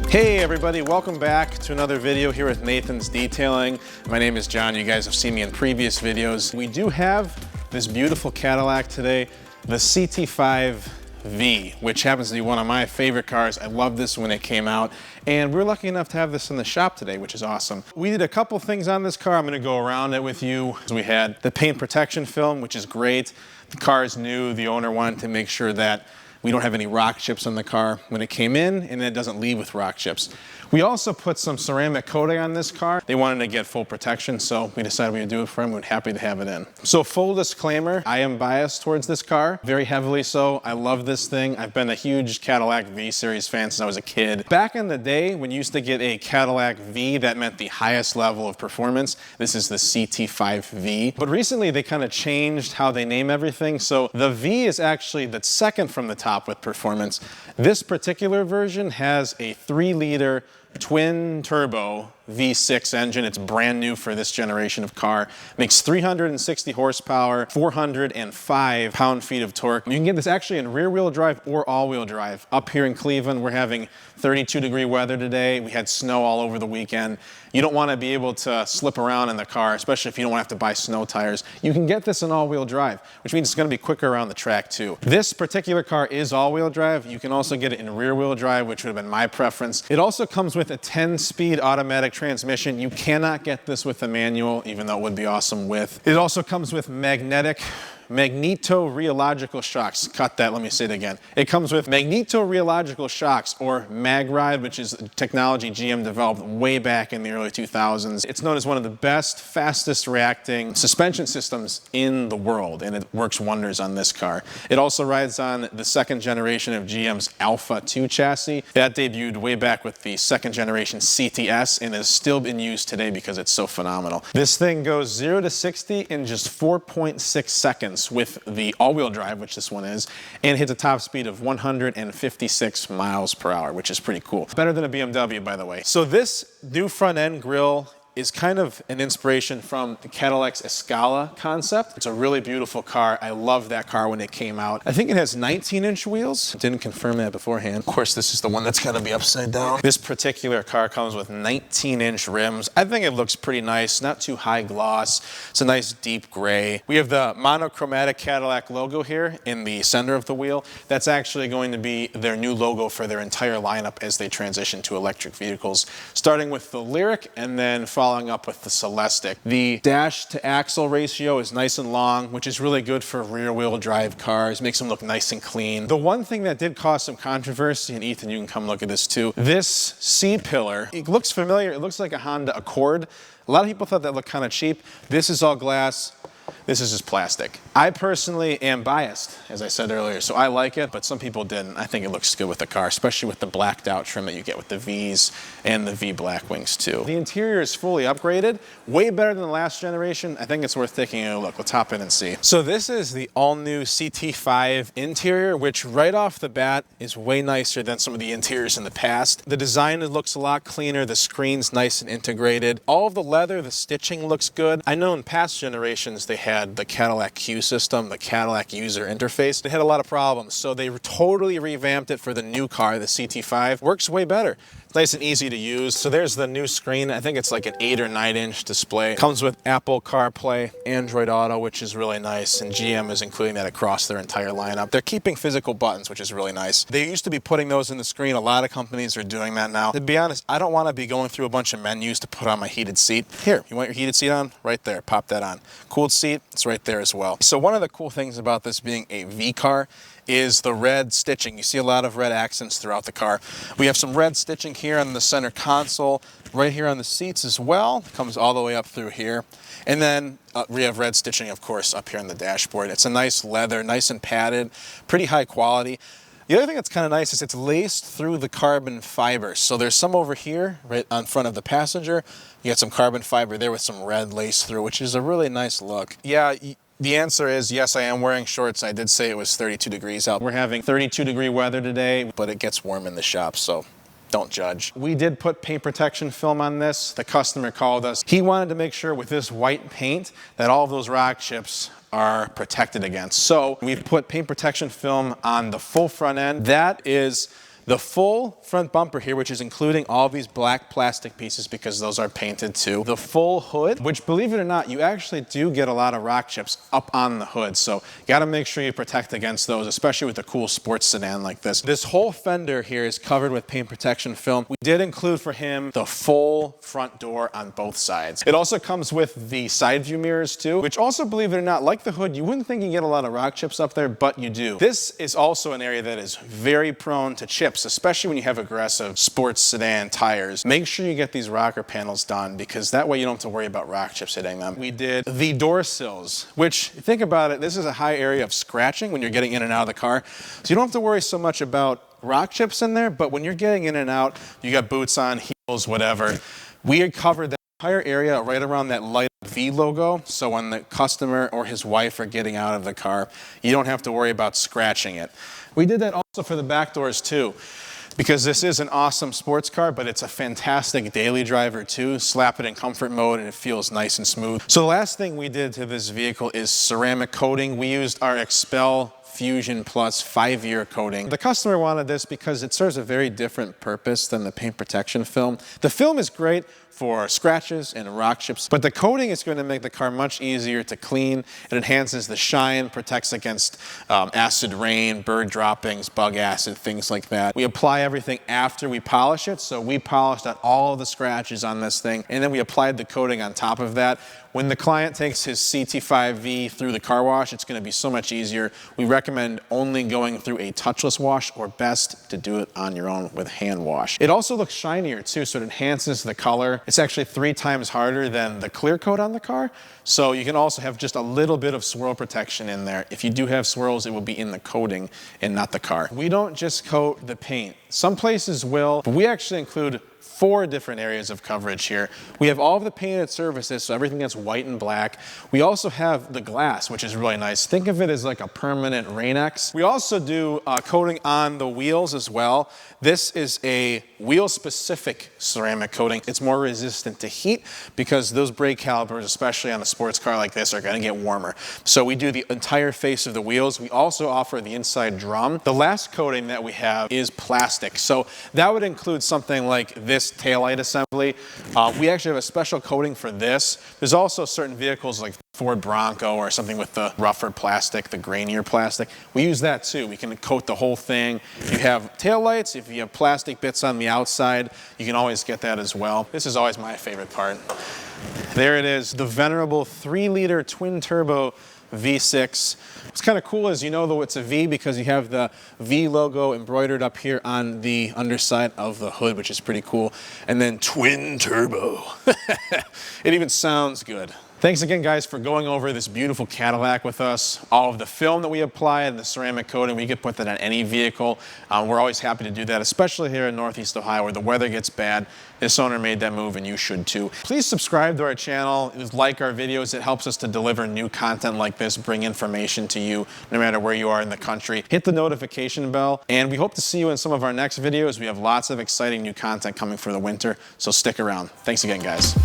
Hey everybody, welcome back to another video here with Nathan's Detailing. My name is John. You guys have seen me in previous videos. We do have this beautiful Cadillac today, the CT5-V, which happens to be one of my favorite cars. I love this when it came out, and we're lucky enough to have this in the shop today, which is awesome. We did a couple things on this car. I'm gonna go around it with you. We had the paint protection film, which is great. The car is new. The owner wanted to make sure that we don't have any rock chips on the car when it came in, and it doesn't leave with rock chips. We also put some ceramic coating on this car. They wanted to get full protection, so we decided we would do it for them. We're happy to have it in. So full disclaimer, I am biased towards this car, very heavily so. I love this thing. I've been a huge Cadillac V Series fan since I was a kid. Back in the day, when you used to get a Cadillac V, that meant the highest level of performance. This is the CT5-V. But recently, they kind of changed how they name everything. So the V is actually the second from the top with performance. This particular version has a 3-liter twin turbo V6 engine. It's brand new for this generation of car. Makes 360 horsepower, 405 pound-feet of torque. You can get this actually in rear-wheel drive or all-wheel drive. Up here in Cleveland, we're having 32-degree weather today. We had snow all over the weekend. You don't want to be able to slip around in the car, especially if you don't want to have to buy snow tires. You can get this in all-wheel drive, which means it's going to be quicker around the track too. This particular car is all-wheel drive. You can also get it in rear-wheel drive, which would have been my preference. It also comes with a 10-speed automatic transmission. You cannot get this with a manual, even though it would be awesome with. It also comes with magneto-rheological shocks. Cut that, let me say it again. It comes with magneto-rheological shocks, or MagRide, which is technology GM developed way back in the early 2000s. It's known as one of the best, fastest reacting suspension systems in the world, and it works wonders on this car. It also rides on the second generation of GM's Alpha 2 chassis. That debuted way back with the second generation CTS, and is still in use today because it's so phenomenal. This thing goes 0 to 60 in just 4.6 seconds with the all-wheel drive, which this one is, and hits a top speed of 156 miles per hour, which is pretty cool. Better than a BMW, by the way. So this new front-end grille is kind of an inspiration from the Cadillac's Escala concept. It's a really beautiful car. I loved that car when it came out. I think it has 19-inch wheels. Didn't confirm that beforehand. Of course, this is the one that's gonna be upside down. This particular car comes with 19-inch rims. I think it looks pretty nice, not too high gloss. It's a nice deep gray. We have the monochromatic Cadillac logo here in the center of the wheel. That's actually going to be their new logo for their entire lineup as they transition to electric vehicles, starting with the Lyriq and then following up with the Celestiq. The dash to axle ratio is nice and long, which is really good for rear-wheel drive cars. Makes them look nice and clean. The one thing that did cause some controversy, and Ethan, you can come look at this too, this C-pillar, it looks familiar. It looks like a Honda Accord. A lot of people thought that looked kind of cheap. This is all glass. This is just plastic. I personally am biased, as I said earlier, so I like it, but some people didn't. I think it looks good with the car, especially with the blacked out trim that you get with the V's and the V black wings too. The interior is fully upgraded, way better than the last generation. I think it's worth taking a look. Let's hop in and see. So this is the all-new CT5 interior, which right off the bat is way nicer than some of the interiors in the past. The design looks a lot cleaner. The screen's nice and integrated. All of the leather, the stitching looks good. I know in past generations they had the Cadillac Q system, the Cadillac user interface. They had a lot of problems, so they totally revamped it for the new car, the CT5. Works way better. It's nice and easy to use. So there's the new screen. I think it's like an 8 or 9-inch display. Comes with Apple CarPlay, Android Auto, which is really nice, and GM is including that across their entire lineup. They're keeping physical buttons, which is really nice. They used to be putting those in the screen. A lot of companies are doing that now. To be honest, I don't want to be going through a bunch of menus to put on my heated seat. Here, you want your heated seat on? Right there, pop that on. Cooled seat, it's right there as well. So one of the cool things about this being a V car is the red stitching. You see a lot of red accents throughout the car. We have some red stitching here on the center console, right here on the seats as well. It comes all the way up through here. And then we have red stitching, of course, up here on the dashboard. It's a nice leather, nice and padded, pretty high quality. The other thing that's kind of nice is it's laced through the carbon fiber. So there's some over here, right on front of the passenger. You got some carbon fiber there with some red lace through, which is a really nice look. Yeah, the answer is yes, I am wearing shorts. I did say it was 32 degrees out. We're having 32-degree weather today, but it gets warm in the shop, so don't judge. We did put paint protection film on this. The customer called us. He wanted to make sure with this white paint that all of those rock chips are protected against. So we've put paint protection film on the full front end. That is The full front bumper here, which is including all these black plastic pieces because those are painted too. The full hood, which believe it or not, you actually do get a lot of rock chips up on the hood. So you gotta make sure you protect against those, especially with a cool sports sedan like this. This whole fender here is covered with paint protection film. We did include for him the full front door on both sides. It also comes with the side view mirrors too, which also, believe it or not, like the hood, you wouldn't think you get a lot of rock chips up there, but you do. This is also an area that is very prone to chips, especially when you have aggressive sports sedan tires. Make sure you get these rocker panels done because that way you don't have to worry about rock chips hitting them. We did the door sills, which, think about it, this is a high area of scratching when you're getting in and out of the car. So you don't have to worry so much about rock chips in there, but when you're getting in and out, you got boots on, heels, whatever. We had covered that entire area right around that light V logo, so when the customer or his wife are getting out of the car, you don't have to worry about scratching it. We did that also for the back doors too, because this is an awesome sports car, but it's a fantastic daily driver too. Slap it in comfort mode and it feels nice and smooth. So the last thing we did to this vehicle is ceramic coating. We used our Expel Fusion Plus 5-year coating. The customer wanted this because it serves a very different purpose than the paint protection film. The film is great for scratches and rock chips, but the coating is going to make the car much easier to clean. It enhances the shine, protects against acid rain, bird droppings, bug acid, things like that. We apply everything after we polish it, so we polished out all of the scratches on this thing, and then we applied the coating on top of that. When the client takes his CT5-V through the car wash, it's going to be so much easier. We recommend only going through a touchless wash, or best to do it on your own with hand wash. It also looks shinier too, so it enhances the color. It's actually 3 times harder than the clear coat on the car, so you can also have just a little bit of swirl protection in there. If you do have swirls, it will be in the coating and not the car. We don't just coat the paint. Some places will, but we actually include 4 different areas of coverage here. We have all of the painted surfaces, so everything that's white and black. We also have the glass, which is really nice. Think of it as like a permanent Rain-X. We also do coating on the wheels as well. This is a wheel-specific ceramic coating. It's more resistant to heat because those brake calipers, especially on a sports car like this, are gonna get warmer. So we do the entire face of the wheels. We also offer the inside drum. The last coating that we have is plastic. So that would include something like this taillight assembly. We actually have a special coating for this. There's also certain vehicles like Ford Bronco or something with the rougher plastic, the grainier plastic. We use that too. We can coat the whole thing. If you have taillights, if you have plastic bits on the outside, you can always get that as well. This is always my favorite part. There it is, the venerable 3-liter twin-turbo V6. What's kind of cool is, you know, though it's a V because you have the V logo embroidered up here on the underside of the hood, which is pretty cool. And then twin turbo. It even sounds good. Thanks again, guys, for going over this beautiful Cadillac with us. All of the film that we applied and the ceramic coating, we could put that on any vehicle. We're always happy to do that, especially here in Northeast Ohio where the weather gets bad. This owner made that move and you should too. Please subscribe to our channel, like our videos. It helps us to deliver new content like this, bring information to you no matter where you are in the country. Hit the notification bell, and we hope to see you in some of our next videos. We have lots of exciting new content coming for the winter, so stick around. Thanks again, guys.